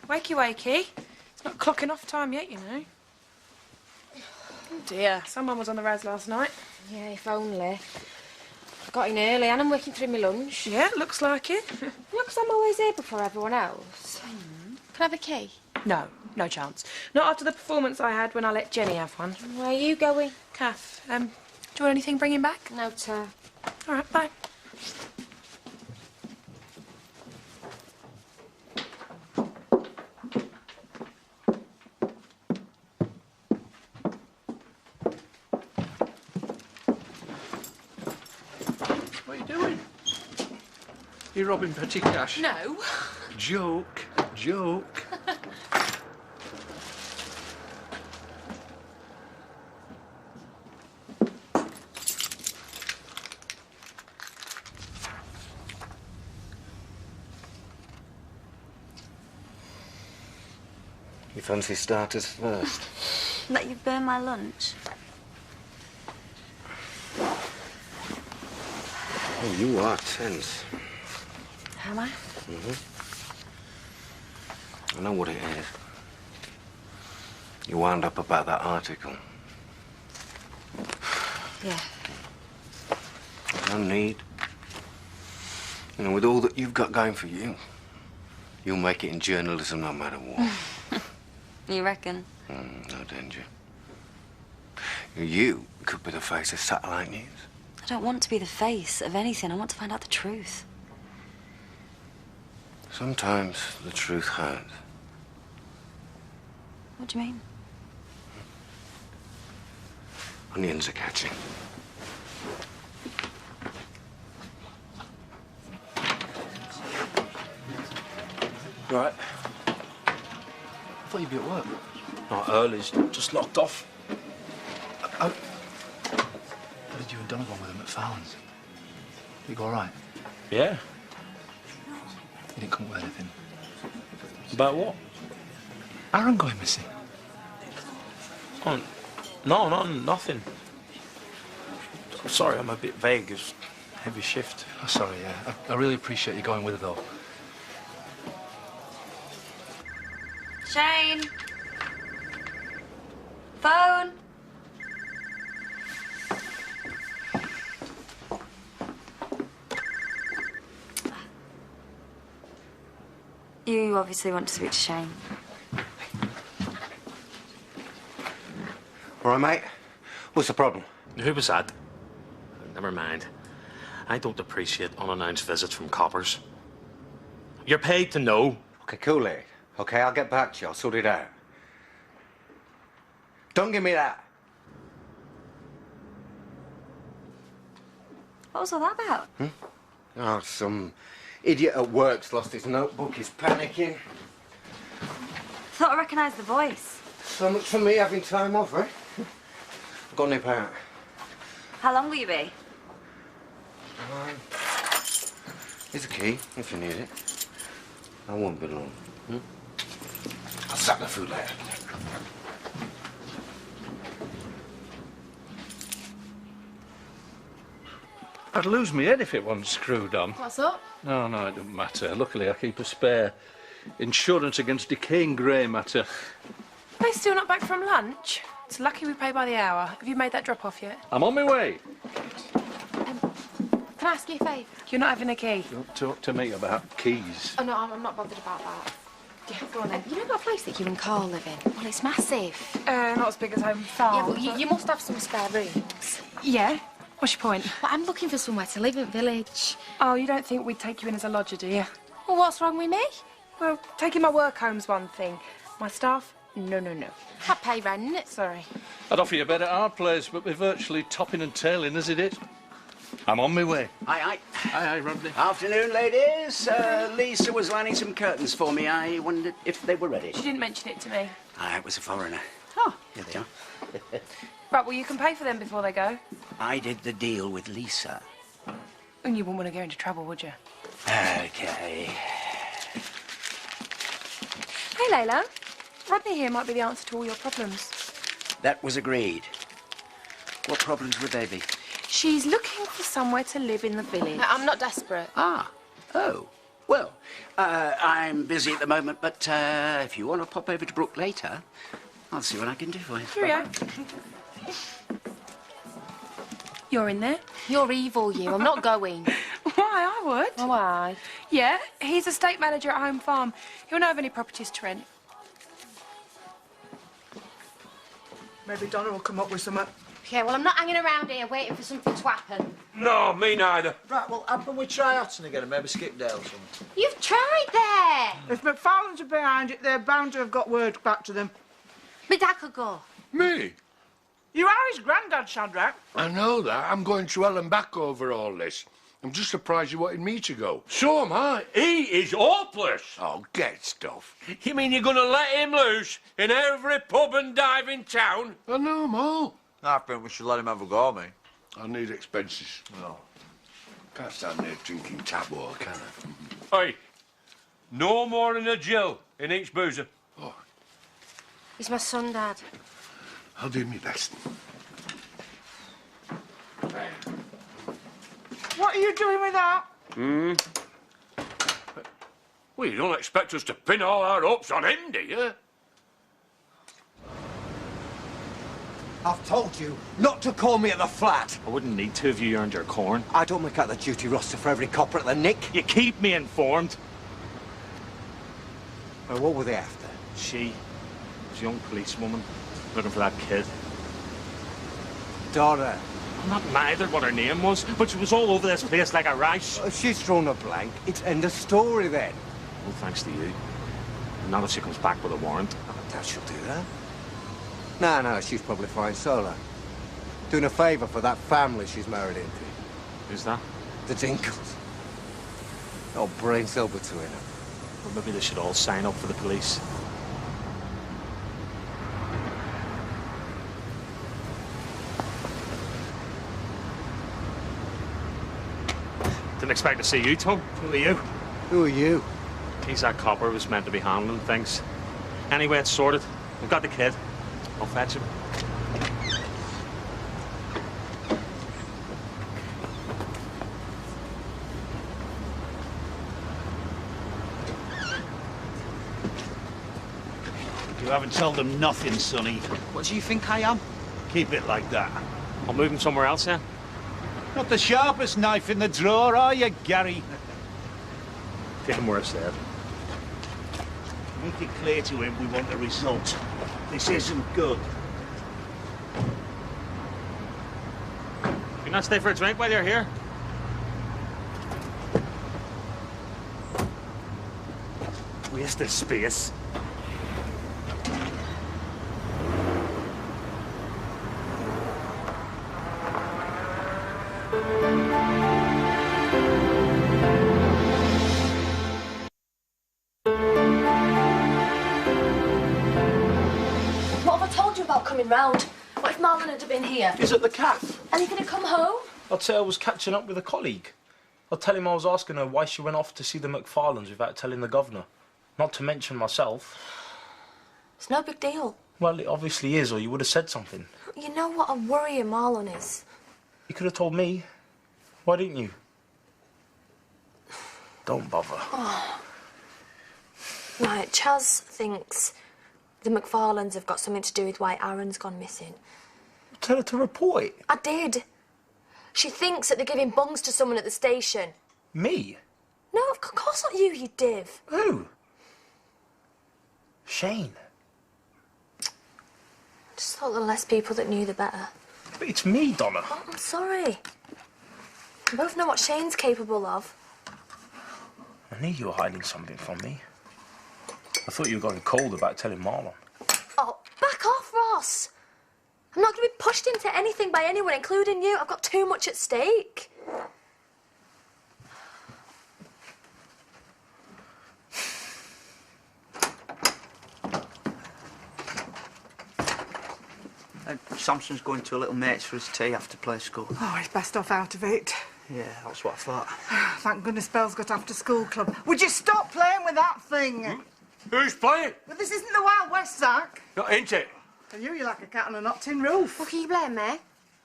Wakey, wakey. It's not clocking off time yet, you know. Oh dear, someone was on the raz last night. Yeah, if only. I got in early and I'm working through my lunch. Yeah, looks like it. Looks I'm always here before everyone else. Can I have a key? No, no chance. Not after the performance I had when I let Jenny have one. Where are you going? Kath, do you want anything bringing back? No, sir. All right, bye. What are you doing? You're robbing petty cash? No. Joke, joke. You fancy starters first? Let you burn my lunch. Oh, you are tense. Am I? I know what it is. You wound up about that article. Yeah. No need. You know, with all that you've got going for you, you'll make it in journalism no matter what. You reckon? No danger. You could be the face of satellite news. I don't want to be the face of anything. I want to find out the truth. Sometimes the truth hurts. What do you mean? Onions are catching. You all right? I thought you'd be at work. Not early's just locked off. Oh. What did you and Donna go on with him at Fallon's? You go all right? Yeah. You didn't come up with anything? About what? Aaron going missing? Oh, no, nothing. I'm sorry, I'm a bit vague. It's a heavy shift. Oh, sorry, yeah. I really appreciate you going with her, though. Shane! Phone! You obviously want to speak to Shane. All right, mate? What's the problem? Who was that? Never mind. I don't appreciate unannounced visits from coppers. You're paid to know. Okay, cool it. Okay, I'll get back to you. I'll sort it out. Don't give me that. What was all that about? Oh, some idiot at work's lost his notebook. He's panicking. Thought I recognised the voice. So much for me having time off, eh? I've got to nip out. How long will you be? Here's a key, if you need it. I won't be long. I'll sack the food later. I'd lose my head if it wasn't screwed on. What's up? No, it doesn't matter. Luckily, I keep a spare. Insurance against decaying grey matter. Are they still not back from lunch? It's lucky we pay by the hour. Have you made that drop-off yet? I'm on my way. Can I ask you a favour? You're not having a key? Don't talk to me about keys. Oh, no, I'm not bothered about that. Yeah, go on then. You know that place that you and Carl live in? Well, it's massive. Not as big as Home Farm. Yeah, but you must have some spare rooms. Yeah? What's your point? Well, I'm looking for somewhere to live in village. Oh, you don't think we'd take you in as a lodger, do you? Well, what's wrong with me? Well, taking my work home's one thing. My staff, no. I pay rent. Sorry. I'd offer you a bed at our place, but we're virtually topping and tailing, isn't it? I'm on my way. Aye. Aye, Rodney. Afternoon, ladies. Lisa was lining some curtains for me. I wondered if they were ready. She didn't mention it to me. It was a foreigner. Oh, here they are. Right, well, you can pay for them before they go. I did the deal with Lisa. And you wouldn't want to go into trouble, would you? Okay. Hey, Layla. Rodney here might be the answer to all your problems. That was agreed. What problems would they be? She's looking for somewhere to live in the village. I'm not desperate. Oh. Well, I'm busy at the moment, but if you want to pop over to Brook later, I'll see what I can do for you. Cheerio. You're in there? You're evil, you. I'm not going. Why, I would. Oh, why? Yeah, he's estate manager at Home Farm. He'll know of any properties to rent. Maybe Donna will come up with something. Okay, well, I'm not hanging around here waiting for something to happen. No, me neither. Right, well, how can we try Hudson again and maybe Skipdale or something? You've tried there. If McFarlane's are behind it, they're bound to have got word back to them. My dad could go. Me? You are his granddad, Shadrach. I know that. I'm going to hell and back over all this. I'm just surprised you wanted me to go. So am I. He is hopeless. Oh, get stuff. You mean you're going to let him loose in every pub and dive in town? I know, Mo. I think we should let him have a go, mate. I need expenses. No. Can't stand there drinking tap water, can I? Hey, no more than a Jill in each boozer. Oh, He's my son, Dad. I'll do my best. What are you doing with that? Well, you don't expect us to pin all our hopes on him, do you? I've told you not to call me at the flat. I wouldn't need to if you earned your corn. I don't make out the duty roster for every copper at the Nick. You keep me informed. Well, what were they after? She was a young policewoman looking for that kid. Dora. I'm not neither what her name was, but she was all over this place like a rash. If she's thrown a blank, it's end of story then. Well, thanks to you. Not if she comes back with a warrant. I doubt she'll do that. No, she's probably fine solo. Doing a favour for that family she's married into. Who's that? The Dinkles. Oh, brain cell between them. Well, maybe they should all sign up for the police. Didn't expect to see you, Tom. Who are you? Who are you? He's that copper who's meant to be handling things. Anyway, it's sorted. We've got the kid. I'll fetch him. You haven't told them nothing, Sonny. What do you think I am? Keep it like that. I'll move him somewhere else, yeah? Not the sharpest knife in the drawer, are you, Gary? Take him where it's there. Make it clear to him we want a result. This isn't good. Can you not stay for a drink while you're here? Wasted space. What have I told you about coming round? What if Marlon had been here? He's at the cafe. And he gonna come home? I'd say I was catching up with a colleague. I'd tell him I was asking her why she went off to see the McFarlanes without telling the governor. Not to mention myself. It's no big deal. Well, it obviously is, or you would have said something. You know what a worrier Marlon is? You could have told me. Why didn't you? Don't bother. Oh. Right, Chaz thinks the McFarlanes have got something to do with why Aaron's gone missing. Tell her to report it. I did. She thinks that they're giving bungs to someone at the station. Me? No, of course not you, you div. Who? Shane. I just thought the less people that knew, the better. But it's me, Donna. Oh, I'm sorry. We both know what Shane's capable of. I knew you were hiding something from me. I thought you were going cold about telling Marlon. Oh, back off, Ross. I'm not going to be pushed into anything by anyone, including you. I've got too much at stake. Samson's going to a little mate's for his tea after play school. Oh, he's best off out of it. Yeah, that's what I thought. Thank goodness Belle's got after school club. Would you stop playing with that thing? Who's playing? Well, this isn't the Wild West, Zach. Not ain't it? And you're like a cat on a knocked-in roof. What can you blame me?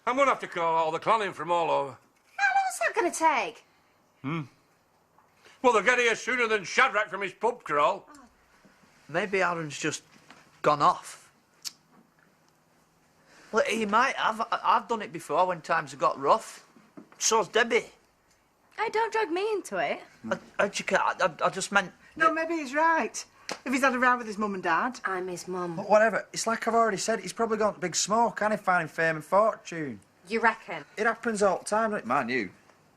I'm going to have to call all the clanning from all over. How long's that going to take? Well, they'll get here sooner than Shadrach from his pub crawl. Maybe Aaron's just gone off. Well, he might have. I've done it before when times have got rough. So's Debbie. Hey, don't drag me into it. I just meant... No, maybe he's right. If he's had a row with his mum and dad. I'm his mum. But whatever. It's like I've already said, he's probably gone to Big Smoke and he's finding fame and fortune. You reckon? It happens all the time, doesn't it? Mind you,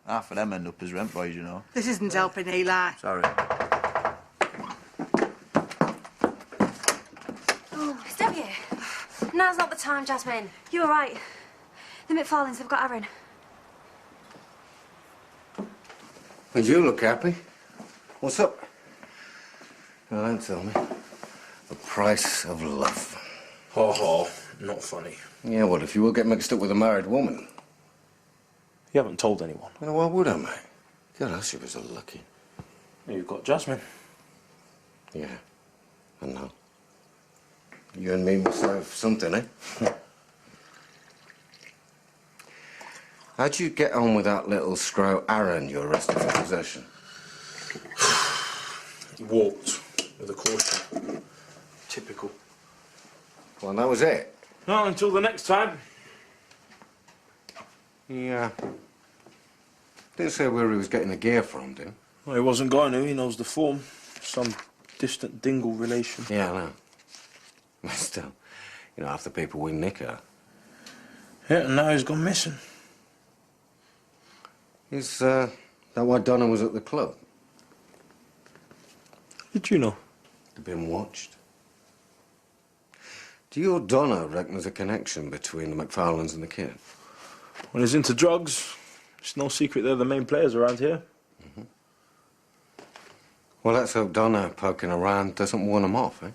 half of them end up as rent boys, you know. This isn't helping, Eli. Sorry. Oh, it's Debbie. Now's not the time, Jasmine. You're right. The McFarlanes have got Aaron. And you look happy. What's up? No, don't tell me. The price of love. Ho ho, not funny. Yeah, well, if you will get mixed up with a married woman. You haven't told anyone. Well, why would I, mate? God, she was lucky. You've got Jasmine. Yeah, I know. You and me must have something, eh? How'd you get on with that little scrow Aaron you arrested for possession? He walked with a caution. Typical. Well, that was it. Not until the next time. Yeah. Didn't say where he was getting the gear from, did he? Well, he wasn't going to. He knows the form. Some distant dingle relation. Yeah, I know. But still, you know, half the people we nick are. Yeah, and now he's gone missing. Is that why Donna was at the club? Did you know? They've been watched. Do you or Donna reckon there's a connection between the McFarlanes and the kid? When he's into drugs, it's no secret they're the main players around here. Mm-hmm. Well, let's hope Donna poking around doesn't warn him off, eh?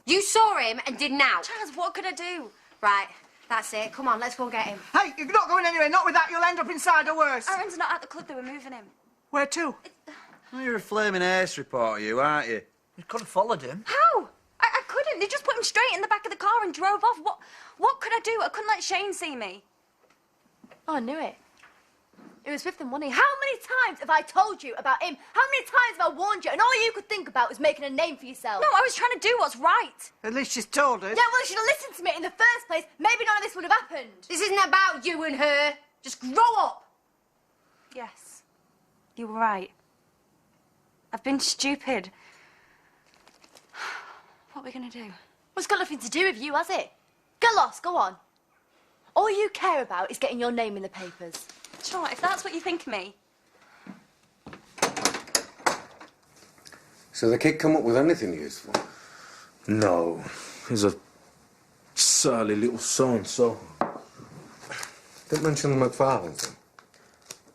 You saw him and didn't out. Chaz, what could I do? Right, that's it. Come on, let's go get him. Hey, you're not going anywhere. Not with that. You'll end up inside or worse. Aaron's not at the club. They were moving him. Where to? Well, you're a flaming ace reporter, you, aren't you? You could have followed him. How? I couldn't. They just put him straight in the back of the car and drove off. What could I do? I couldn't let Shane see me. Oh, I knew it. It was with the money. How many times have I told you about him? How many times have I warned you? And all you could think about was making a name for yourself. No, I was trying to do what's right. At least she's told us. Yeah, well, you should have listened to me in the first place. Maybe none of this would have happened. This isn't about you and her. Just grow up. Yes, you were right. I've been stupid. What are we going to do? Well, it's got nothing to do with you, has it? Get lost, go on. All you care about is getting your name in the papers. Sure, if that's what you think of me. So the kid come up with anything useful? No. He's a surly little so-and-so. Didn't mention the McFarlanes, then?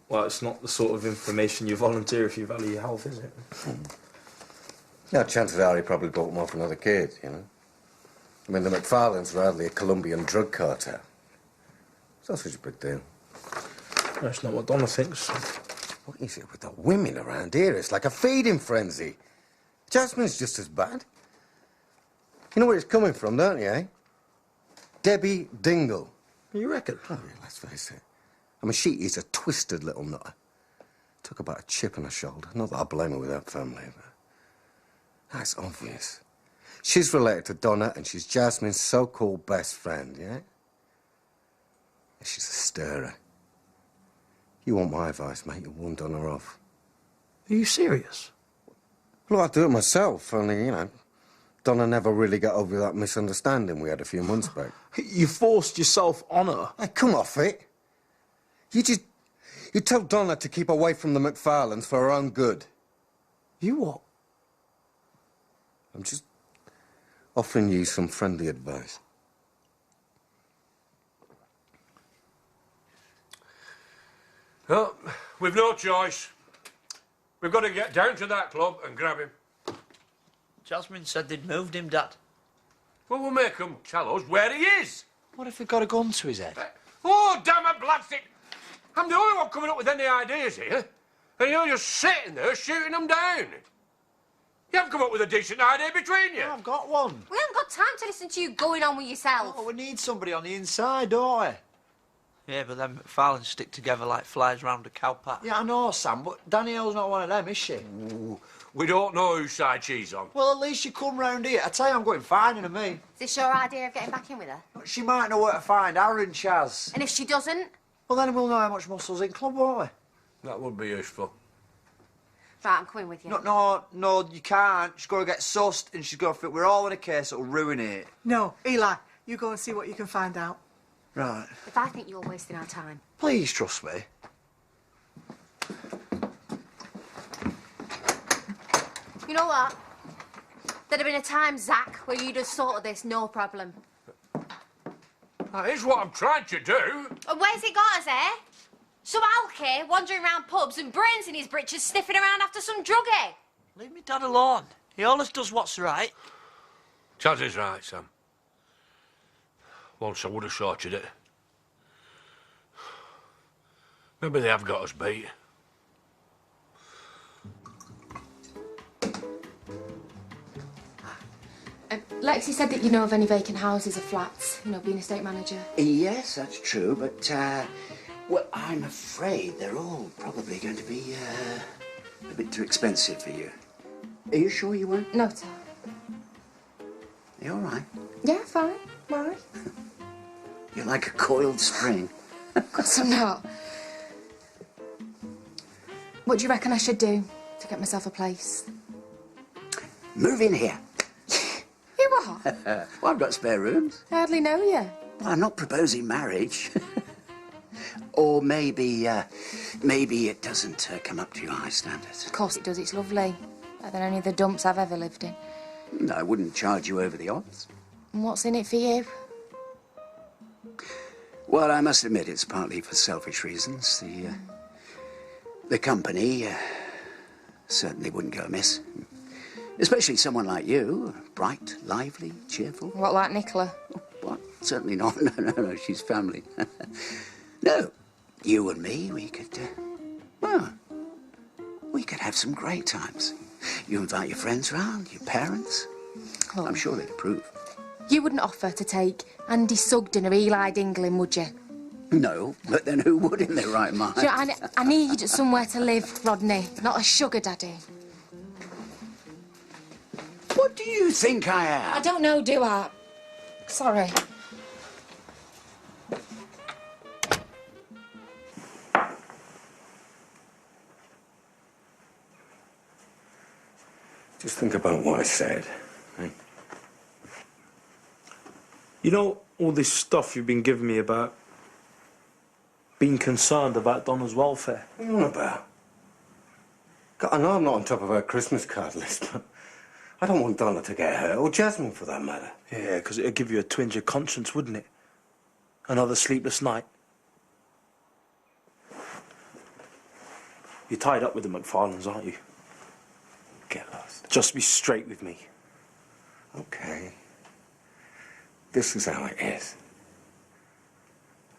Well, it's not the sort of information you volunteer if you value your health, is it? Yeah, chances are he probably bought them off another kid, you know? I mean, the McFarlanes are hardly a Colombian drug cartel. It's not such a big deal. That's not what Donna thinks. What is it with the women around here? It's like a feeding frenzy. Jasmine's just as bad. You know where it's coming from, don't you, eh? Debbie Dingle. You reckon? Oh, yeah, let's face it. I mean, she is a twisted little nutter. Took about a chip on her shoulder. Not that I blame her with that family, but... That's obvious. She's related to Donna, and she's Jasmine's so-called best friend, yeah? She's a stirrer. You want my advice, mate, you warn Donna off. Are you serious? Well, I'd do it myself, only, you know, Donna never really got over that misunderstanding we had a few months back. You forced yourself on her. Hey, come off it. You tell Donna to keep away from the McFarlanes for her own good. You what? I'm just offering you some friendly advice. Well, we've no choice. We've got to get down to that club and grab him. Jasmine said they'd moved him, Dad. Well, we'll make them tell us where he is. What if he got a gun to his head? Oh, damn it, blast it! I'm the only one coming up with any ideas here. And you're just sitting there shooting them down. You haven't come up with a decent idea between you. I've got one. We haven't got time to listen to you going on with yourself. Oh, we need somebody on the inside, don't we? Yeah, but them McFarlanes stick together like flies round a cow pat. Yeah, I know, Sam, but Danielle's not one of them, is she? Ooh, we don't know whose side she's on. Well, at least you come round here. I tell you, I'm going finding her, me. Is this your idea of getting back in with her? She might know where to find Aaron, Chaz. And if she doesn't? Well, then we'll know how much muscle's in club, won't we? That would be useful. Right, I'm coming with you. No, you can't. She's got to get sussed and she's got to fit. We're all in a case that'll ruin it. No, Eli, you go and see what you can find out. Right. If I think you're wasting our time. Please trust me. You know what? There'd have been a time, Zach, where you'd have sorted this, no problem. That is what I'm trying to do. And where's it got us, eh? Some alky wandering around pubs and brains in his britches sniffing around after some druggie. Leave me dad alone. He always does what's right. Chaz is right, Sam. Once I would have sorted it. Maybe they have got us beat. Lexi said that you know of any vacant houses or flats, you know, being estate manager. Yes, that's true, but, well, I'm afraid they're all probably going to be, a bit too expensive for you. Are you sure you won't? No, Tom. Are you all right? Yeah, fine. Why? You're like a coiled spring. Of course I'm not. What do you reckon I should do to get myself a place? Move in here. You what? Well, I've got spare rooms. I hardly know you. Well, I'm not proposing marriage. Or maybe, maybe it doesn't come up to your high standards. Of course it does. It's lovely. Better than any of the dumps I've ever lived in. No, I wouldn't charge you over the odds. And what's in it for you? Well, I must admit it's partly for selfish reasons. The company certainly wouldn't go amiss. Especially someone like you, bright, lively, cheerful. What, like Nicola? Oh, what? Certainly not. No, she's family. No, you and me, we could, well, we could have some great times. You invite your friends round, your parents. Oh. I'm sure they'd approve. You wouldn't offer to take Andy Sugden or Eli Dinglin, would you? No, but then who would in their right mind? Do you know, I need somewhere to live, Rodney, not a sugar daddy. What do you think I am? I don't know, do I? Sorry. Just think about what I said. Eh? You know all this stuff you've been giving me about being concerned about Donna's welfare? What are you on about? God, I know I'm not on top of her Christmas card list, but I don't want Donna to get hurt, or Jasmine for that matter. Yeah, because it'd give you a twinge of conscience, wouldn't it? Another sleepless night. You're tied up with the McFarlanes, aren't you? Get lost. Just be straight with me. Okay. This is how it is.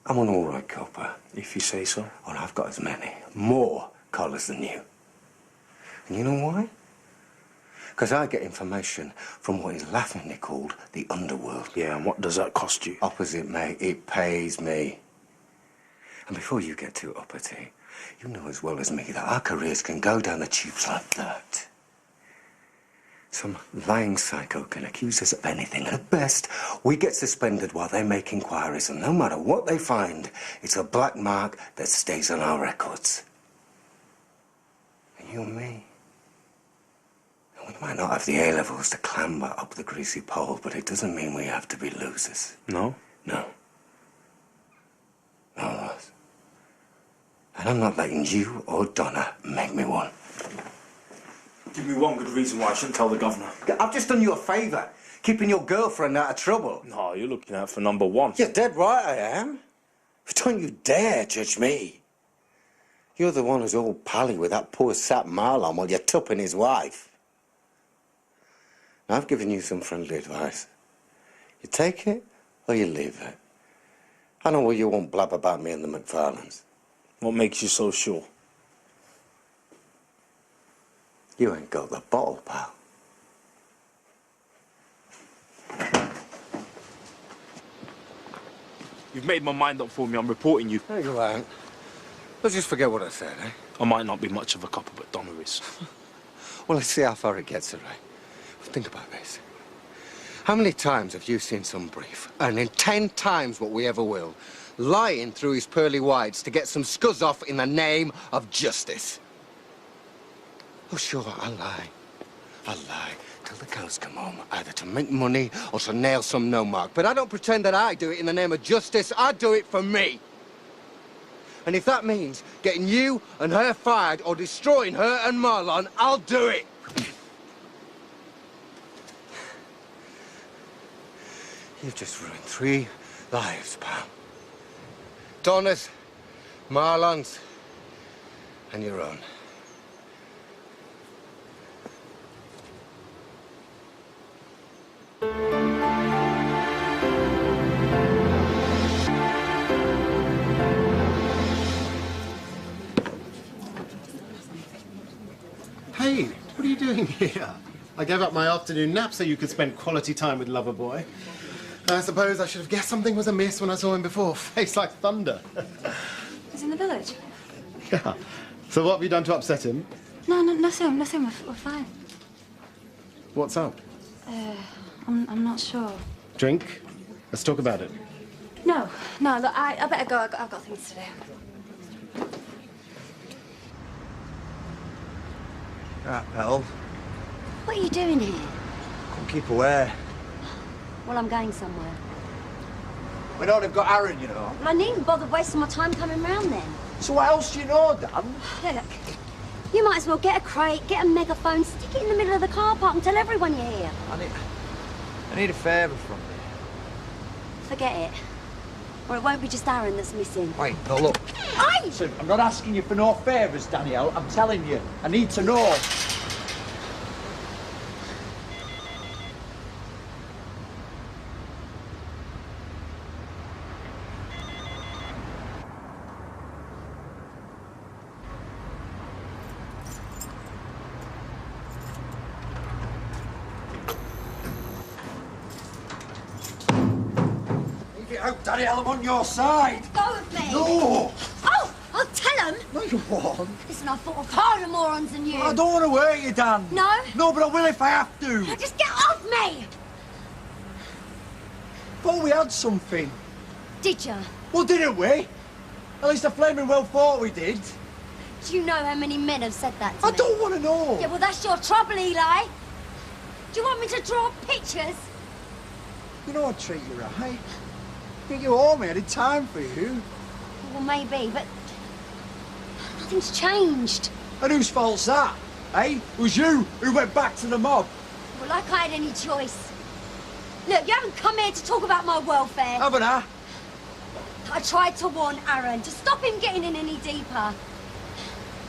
I'm an all right copper. If you say so. Well, I've got as many, more collars than you. And you know why? Because I get information from what is laughingly called the underworld. Yeah, and what does that cost you? Opposite, mate. It pays me. And before you get too uppity, you know as well as me that our careers can go down the tubes like that. Some lying psycho can accuse us of anything, and at best, we get suspended while they make inquiries, and no matter what they find, it's a black mark that stays on our records. And you and me, we might not have the A-levels to clamber up the greasy pole, but it doesn't mean we have to be losers. No? No. No, Ross. And I'm not letting you or Donna make me one. Give me one good reason why I shouldn't tell the governor. I've just done you a favour, keeping your girlfriend out of trouble. No, you're looking out for number one. You're dead right I am. Don't you dare judge me. You're the one who's all pally with that poor sap Marlon while you're tupping his wife. Now, I've given you some friendly advice. You take it or you leave it. I know you won't blab about me and the McFarlanes. What makes you so sure? You ain't got the bottle, pal. You've made my mind up for me. I'm reporting you. No, you ain't. Let's just forget what I said, eh? I might not be much of a copper, but Donna is. Well, let's see how far it gets her, right? Think about this. How many times have you seen some brief, earning 10 times what we ever will, lying through his pearly whites to get some scuzz off in the name of justice? Oh, sure, I'll lie. I'll lie till the cows come home, either to make money or to nail some no-mark. But I don't pretend that I do it in the name of justice. I do it for me. And if that means getting you and her fired or destroying her and Marlon, I'll do it. You've just ruined 3 lives, pal. Donna's, Marlon's, and your own. Hey, what are you doing here? I gave up my afternoon nap so you could spend quality time with Loverboy. I suppose I should have guessed something was amiss when I saw him before. Face like thunder. He's in the village. Yeah. So what have you done to upset him? No, nothing. We're fine. What's up? I'm not sure. Drink? Let's talk about it. No, look, I better go. I've got things to do. Right, Petal. What are you doing here? Couldn't keep away. Well, I'm going somewhere. We know they've got Aaron, you know. Well, I needn't bother wasting my time coming round then. So what else do you know, Dan? Look, you might as well get a crate, get a megaphone, stick it in the middle of the car park and tell everyone you're here. I need a favour from you. Forget it. Or it won't be just Aaron that's missing. Wait, no, look. Listen, I'm not asking you for no favours, Danielle. I'm telling you, I need to know. Out, Danielle, I'm on your side. Go with me. No. Oh, I'll tell them. No, you won't. Listen, I've thought of harder morons than you. I don't want to hurt you, Dan. No? No, but I will if I have to. Just get off me. Thought we had something. Did you? Well, didn't we? At least I flaming well thought we did. Do you know how many men have said that to me? I don't want to know. Yeah, well, that's your trouble, Eli. Do you want me to draw pictures? You know I'd treat you right. Get you home, I had time for you. Well, maybe, but nothing's changed. And whose fault's that? Eh? It was you who went back to the mob. Well, like I had any choice. Look, you haven't come here to talk about my welfare. Haven't I? I tried to warn Aaron to stop him getting in any deeper.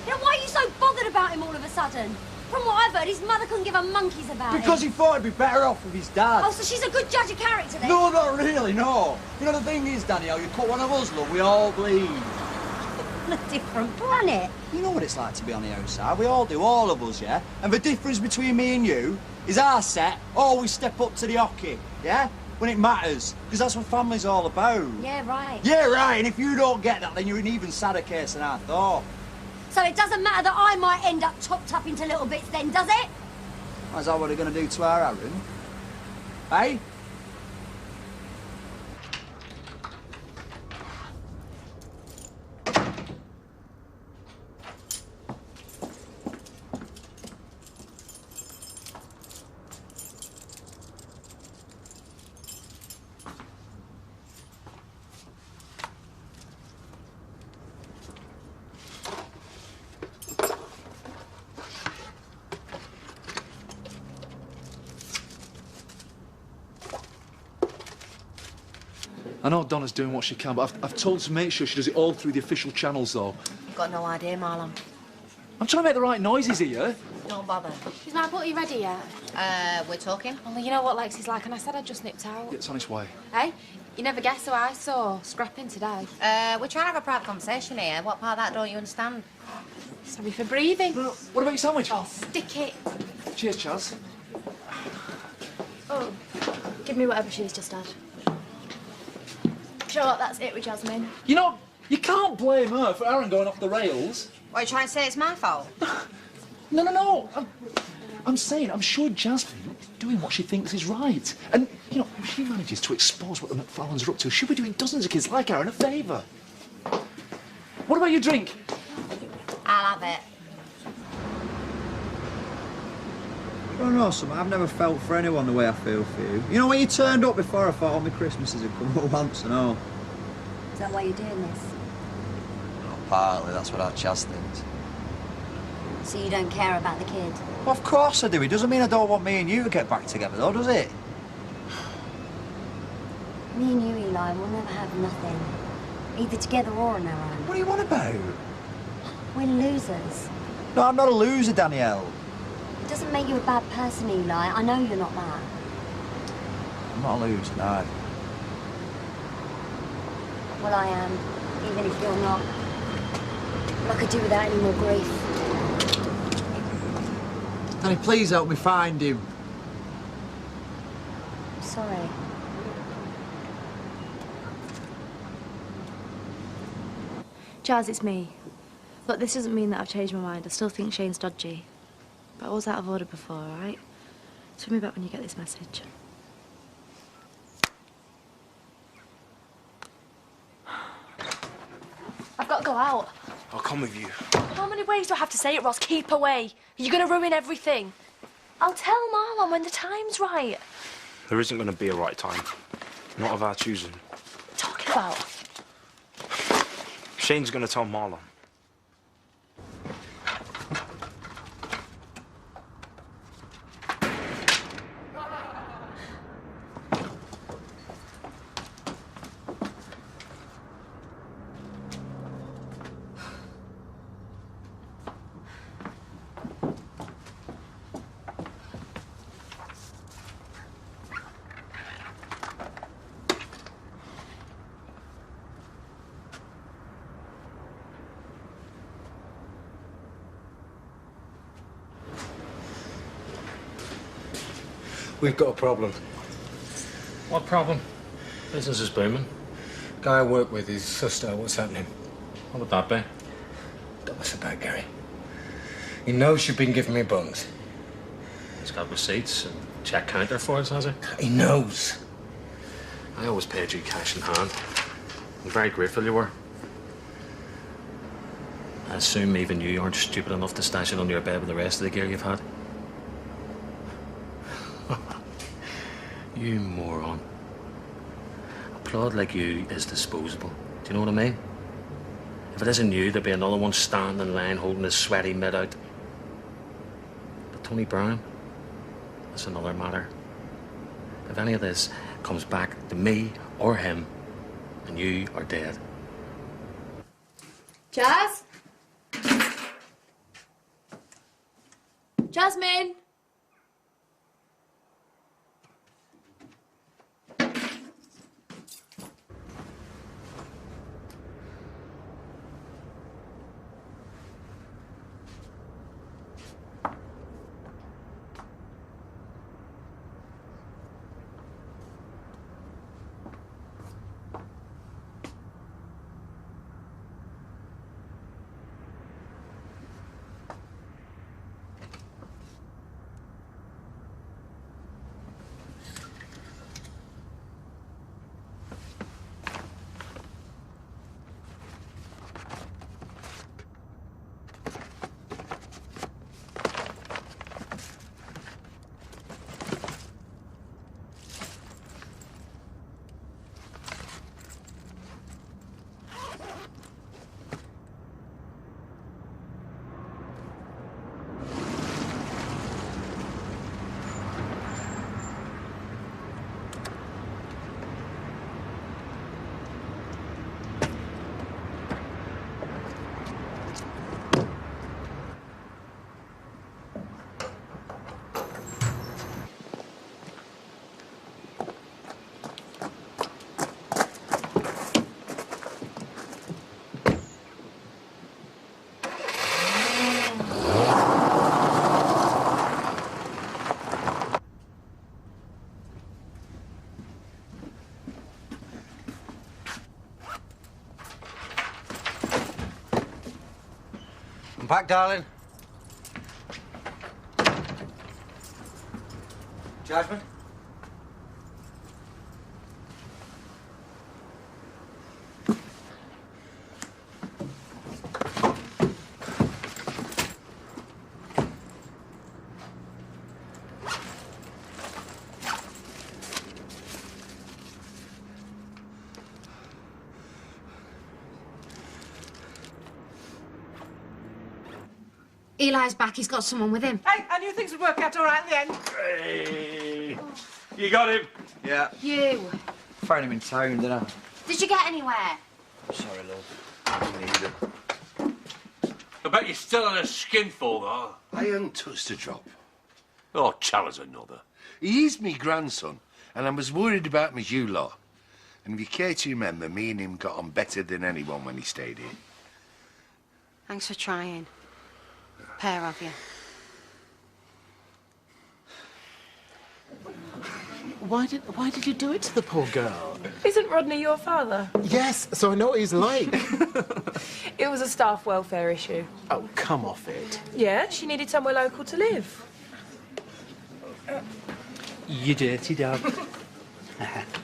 You know, why are you so bothered about him all of a sudden? From what I've heard, his mother couldn't give a monkey's about him. Because he thought he'd be better off with his dad. Oh, so she's a good judge of character then? No, not really, no. You know, the thing is, Danielle, you cut one of us, love, we all bleed. On a different planet. You know what it's like to be on the outside. We all do, all of us, yeah? And the difference between me and you is our set always step up to the hockey, yeah? When it matters. Because that's what family's all about. Yeah, right. Yeah, right. And if you don't get that, then you're an even sadder case than I thought. So it doesn't matter that I might end up chopped up into little bits then, does it? Is that what they're going to do to our Aaron? Eh? I know Donna's doing what she can, but I've told her to make sure she does it all through the official channels, though. I've got no idea, Marlon. I'm trying to make the right noises here. Don't bother. Is my butty ready yet? We're talking. Well, you know what Lexie's like, and I said I just nipped out. It's on its way. Hey, you never guess who I saw scrapping today. We're trying to have a private conversation here. What part of that don't you understand? Sorry for breathing. No, what about your sandwich? Oh, stick it. Cheers, Chaz. Oh, give me whatever she's just had. Do you know what? That's it with Jasmine. You know, you can't blame her for Aaron going off the rails. What, are you trying to say it's my fault? No. I'm saying I'm sure Jasmine doing what she thinks is right. And, you know, if she manages to expose what the McFarlanes are up to, she'll be doing dozens of kids like Aaron a favour. What about your drink? I'll have it. I don't know, something. I've never felt for anyone the way I feel for you. You know, when you turned up before, I thought all my Christmases had come at once and all. Is that why you're doing this? Well, partly, that's what our Chaz thinks. So you don't care about the kid? Well, of course I do. It doesn't mean I don't want me and you to get back together, though, does it? Me and you, Eli, will never have nothing. Either together or on our own. What do you want about? We're losers. No, I'm not a loser, Danielle. It doesn't make you a bad person, Eli. I know you're not that. I'm not a loser, no. Well, I am, even if you're not. I could do without any more grief. Danny, please help me find him. I'm sorry. Jazz, it's me. Look, this doesn't mean that I've changed my mind. I still think Shane's dodgy. But I was out of order before, all right? Tell me back when you get this message. I've got to go out. I'll come with you. How many ways do I have to say it, Ross? Keep away. You're going to ruin everything. I'll tell Marlon when the time's right. There isn't going to be a right time. Not of our choosing. Talking about? Shane's going to tell Marlon. We've got a problem. What problem? Business is booming. Guy I work with is sussed out what's happening. What would that be? Don't mess about, Gary. He knows you've been giving me bungs. He's got receipts and check counter for us, has he? He knows. I always paid you cash in hand. I'm very grateful you were. I assume even you aren't stupid enough to stash it under your bed with the rest of the gear you've had. You moron. A plod like you is disposable. Do you know what I mean? If it isn't you, there'll be another one standing in line holding his sweaty mid out. But Tony Brown, that's another matter. If any of this comes back to me or him, and you are dead. Jazz? Jasmine? Back, darling. Jasmine? Eli's back. He's got someone with him. Hey, I knew things would work out all right in the end. Hey, you got him? Yeah. You. Found him in town, didn't I? Did you get anywhere? Sorry, love. Me neither. I bet you're still on a skinful, though. I ain't touched a drop. Oh, tell us another. He is me grandson, and I was worried about me you lot. And if you care to remember, me and him got on better than anyone when he stayed here. Thanks for trying. Pair of you. Why did you do it to the poor girl? Isn't Rodney your father? Yes, so I know what he's like. It was a staff welfare issue. Oh, come off it. Yeah, she needed somewhere local to live. You dirty dog.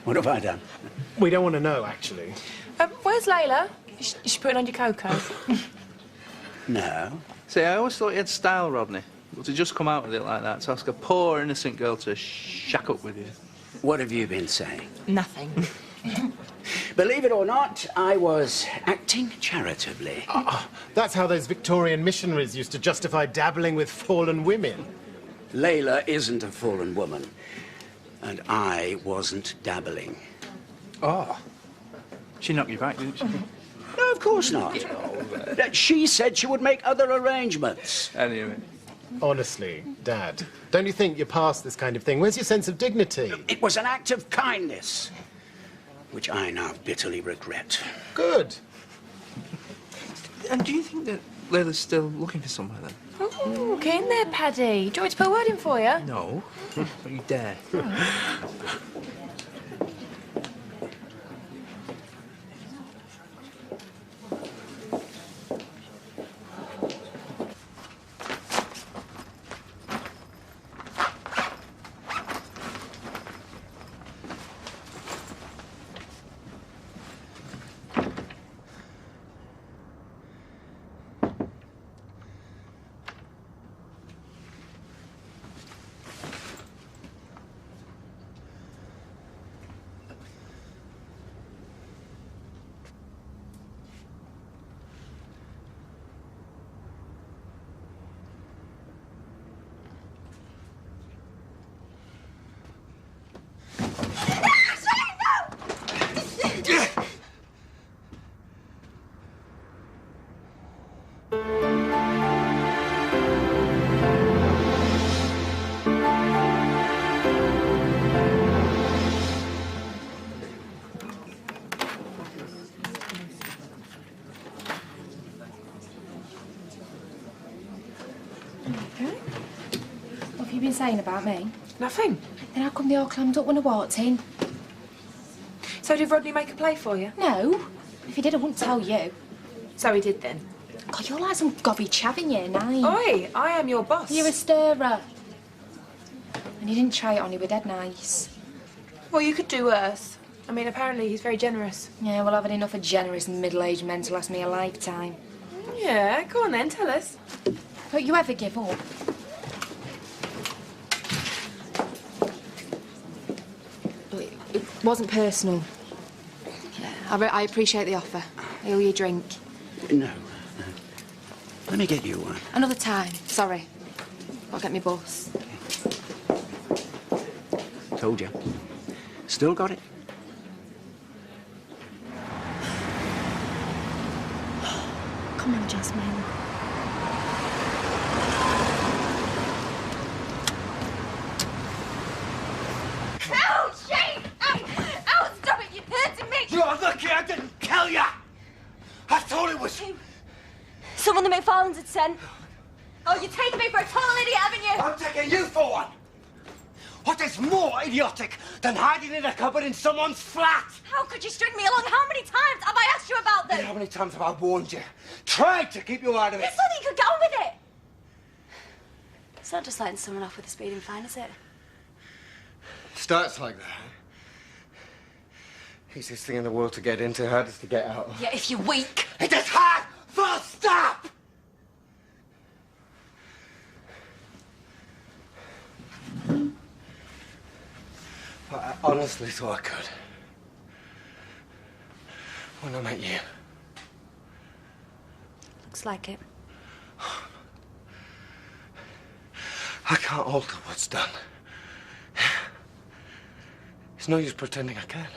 What have I done? We don't want to know, actually. Where's Layla? Is she putting on your cocoa? No. See, I always thought you had style, Rodney. But to just come out with it like that, to ask a poor, innocent girl to shack up with you. What have you been saying? Nothing. Believe it or not, I was acting charitably. That's how those Victorian missionaries used to justify dabbling with fallen women. Layla isn't a fallen woman. And I wasn't dabbling. Oh. She knocked you back, didn't she? No, of course not. She said she would make other arrangements. Anyway. Honestly, Dad, don't you think you're past this kind of thing? Where's your sense of dignity? It was an act of kindness, which I now bitterly regret. Good. And do you think that Layla's still looking for somewhere then? Oh, get in there, Paddy. Do you want me to put a word in for you? No. Don't you dare. What have you been saying about me? Nothing. Then how come they all clammed up when I walked in? So did Rodney make a play for you? No. If he did, I wouldn't tell you. So he did then? God, you're like some gobby chav in year 9. Oi, I am your boss. You're a stirrer. And he didn't try it on, he were dead nice. Well, you could do worse. I mean, apparently he's very generous. Yeah, well, I've had enough of generous middle-aged men to last me a lifetime. Yeah, go on then, tell us. Don't you ever give up. It wasn't personal. Yeah, I appreciate the offer. I owe you a drink. No. Let me get you one. Another time. Sorry. I'll get me bus. Told you. Still got it. Come on, Jasmine. Ow, Shane! Ow, stop it! You're hurting me! You're lucky I didn't kill you! I thought it was... Someone the McFarlanes had sent. Oh, you're taking me for a total idiot, haven't you? I'm taking you for one! What is more idiotic than hiding in a cupboard in someone's flat? How could you string me along? How many times have I asked you about this? How many times have I warned you? Tried to keep you out of it. You said you could get on not just letting someone off with a speeding fine, is it? Starts like that. Easiest thing in the world to get into, hardest to get out of. Yeah, if you're weak. It is hard! Full stop! But I honestly thought I could. When I met you. Looks like it. I can't alter what's done. It's no use pretending I can.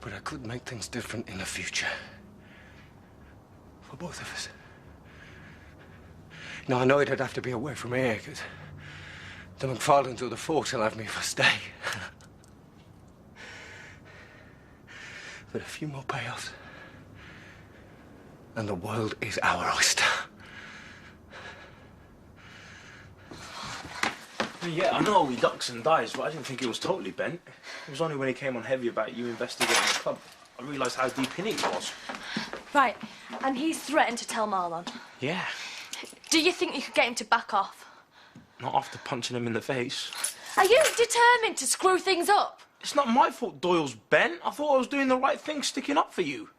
But I could make things different in the future. For both of us. Now, I know it'd have to be away from here, because the McFarlanes or the Forks will have me if I stay. But a few more payoffs, and the world is our oyster. Yeah, I know he ducks and dives, but I didn't think he was totally bent. It was only when he came on heavy about you investigating the club I realised how deep in it was. Right, and he's threatened to tell Marlon. Yeah, Do you think you could get him to back off? not after punching him in the face. Are you determined to screw things up? It's not my fault Doyle's bent. I thought I was doing the right thing sticking up for you.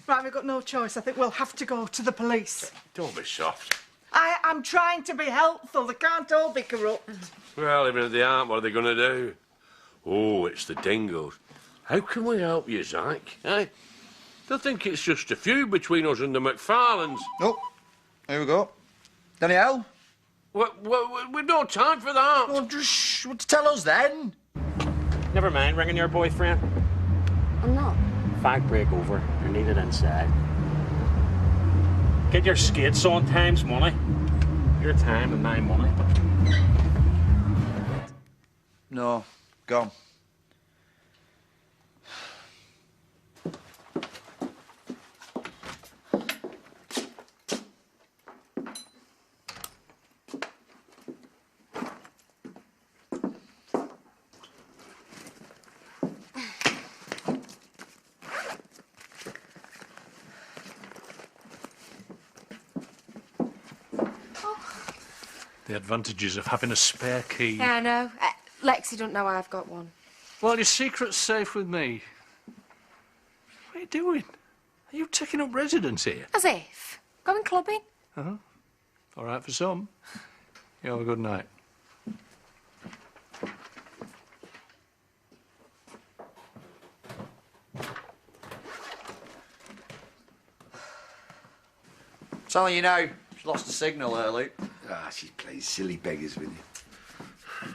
Right, we've got no choice. I think we'll have to go to the police. Don't be soft. I'm trying to be helpful. They can't all be corrupt. Well, even if they aren't, what are they going to do? Oh, it's the dingoes. How can we help you, Zach? Eh? They'll think it's just a feud between us and the McFarlanes. Oh, here we go. Danielle? We've no time for that. Oh, just tell us then. Never mind ringing your boyfriend. I'm not. Fag break over. You're needed inside. Get your skates on, time's money. Your time and my money. No, gone. The advantages of having a spare key. Yeah, I know. Lexi don't know I've got one. Well, your secret's safe with me. What are you doing? Are you taking up residence here? As if. Going clubbing? Uh-huh. All right for some. You have a good night. Telling you now, she lost the signal early. Ah, she's playing silly beggars with you.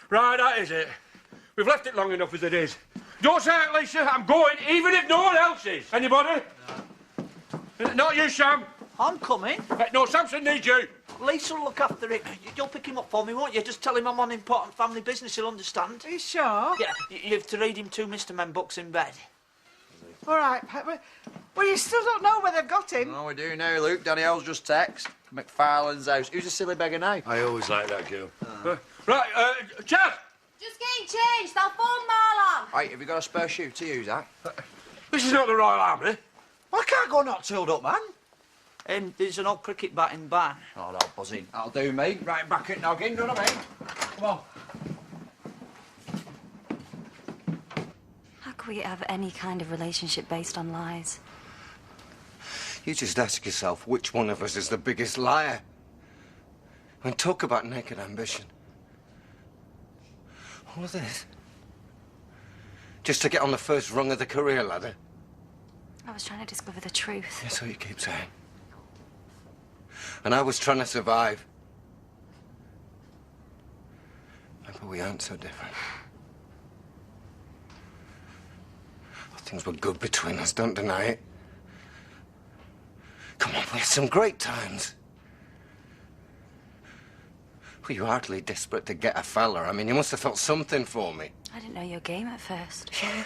Right, that is it. We've left it long enough as it is. Don't say it, Lisa. I'm going, even if no one else is. Anybody? No. Not you, Sam. I'm coming. No, Samson needs you. Lisa will look after it. You'll pick him up for me, won't you? Just tell him I'm on important family business, he'll understand. Are you sure? Yeah, you have to read him 2 Mr. Men books in bed. All right, Pep. Well, you still don't know where they've got him. Oh, we do now, Luke. Danielle's just text. McFarlane's house. Who's a silly beggar now? I always like that girl. Right, Chad! Just getting changed. I'll phone Marlon. Right, have you got a spare shoe to use, Zach? This is not the Royal Army. I can't go not tooled up, man. There's an old cricket bat in barn. Oh, no, buzzing. That'll do me. Right back at noggin, do you know what I mean? Come on. How can we have any kind of relationship based on lies? You just ask yourself which one of us is the biggest liar. I mean, talk about naked ambition. All of this. Just to get on the first rung of the career ladder. I was trying to discover the truth. That's what you keep saying. And I was trying to survive. But we aren't so different. Things were good between us, don't deny it. Come on, we had some great times. Well, you were hardly desperate to get a fella. I mean, you must have felt something for me. I didn't know your game at first. Yeah.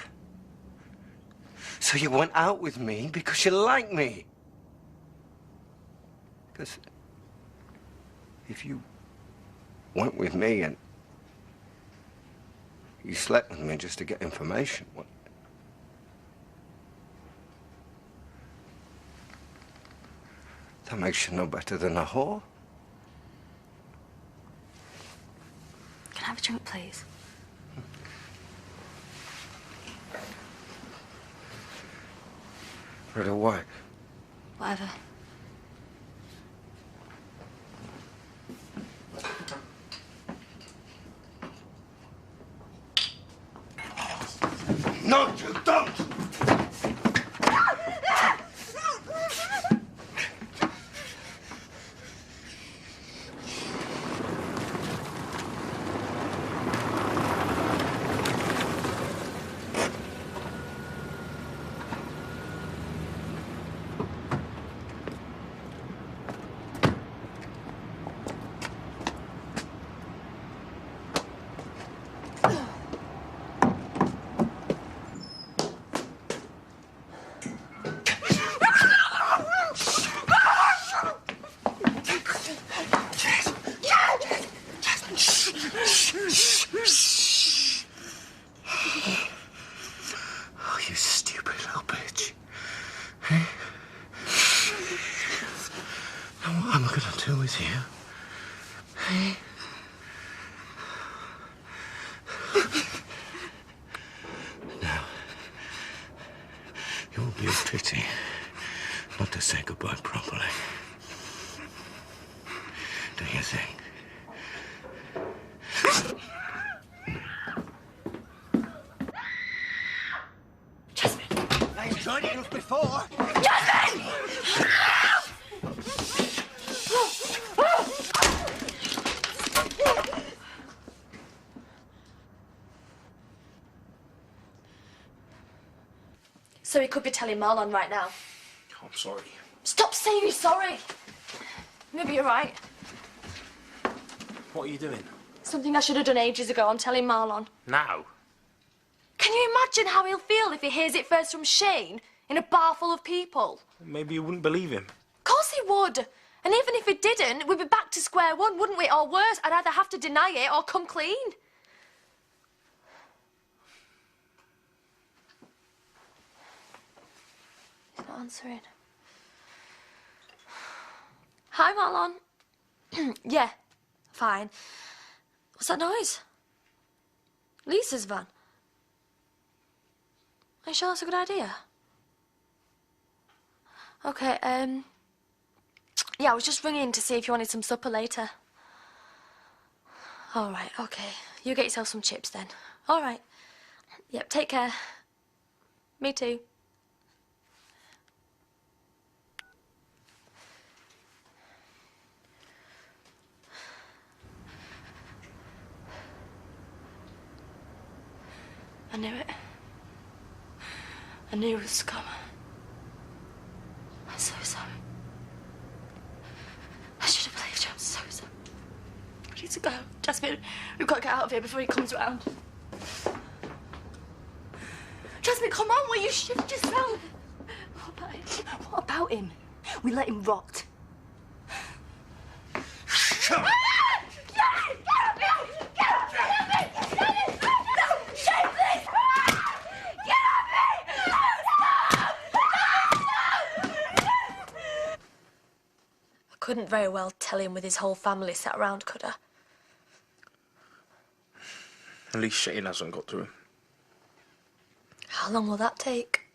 So you went out with me because you like me. Because if you went with me and you slept with me just to get information, what? That makes you no better than a whore. Can I have a drink, please? Red or white? Whatever. No, you don't! Oh, you stupid little bitch. Hey? Now, what am I going to do with you? Hey? Now, it would be a pity not to say goodbye properly. Do you think? I enjoyed it enough before. Jasmine! So he could be telling Marlon right now. I'm sorry. Stop saying you're sorry. Maybe you're right. What are you doing? Something I should have done ages ago. I'm telling Marlon. Now? Can you imagine how he'll feel if he hears it first from Shane in a bar full of people? Maybe you wouldn't believe him. Of course he would. And even if he didn't, we'd be back to square one, wouldn't we? Or worse, I'd either have to deny it or come clean. He's not answering. Hi, Marlon. Yeah, fine. What's that noise? Lisa's van. Are you sure that's a good idea? Okay, yeah, I was just ringing to see if you wanted some supper later. All right, okay. You get yourself some chips then. All right. Yep, take care. Me too. I knew it. I knew it was to come. I'm so sorry. I should have believed you. I'm so sorry. We need to go. Jasmine, we've got to get out of here before he comes round. Jasmine, come on, will you shift yourself? What about him? What about him? We let him rot. Shut up! Couldn't very well tell him with his whole family sat around, could I? At least Shane hasn't got to him. How long will that take?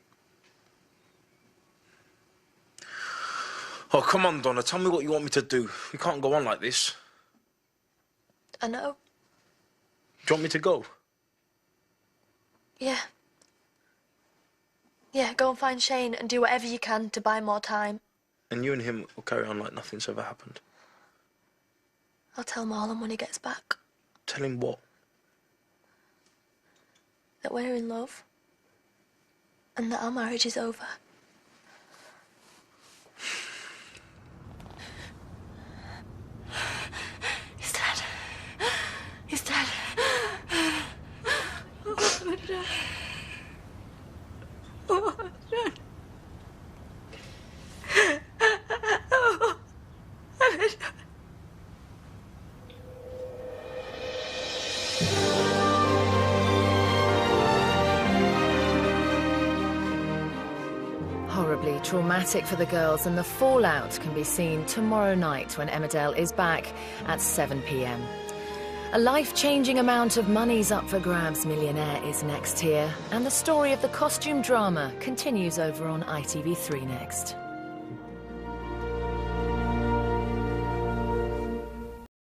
Oh, come on, Donna. Tell me what you want me to do. We can't go on like this. I know. Do you want me to go? Yeah. Yeah, go and find Shane and do whatever you can to buy more time. And you and him will carry on like nothing's ever happened. I'll tell Marlon when he gets back Tell him what? that we're in love and that our marriage is over. He's dead. be traumatic for the girls, and the fallout can be seen tomorrow night when Emmerdale is back at 7 p.m. A life-changing amount of money's up for grabs. Millionaire is next here, and the story of the costume drama continues over on ITV3 next.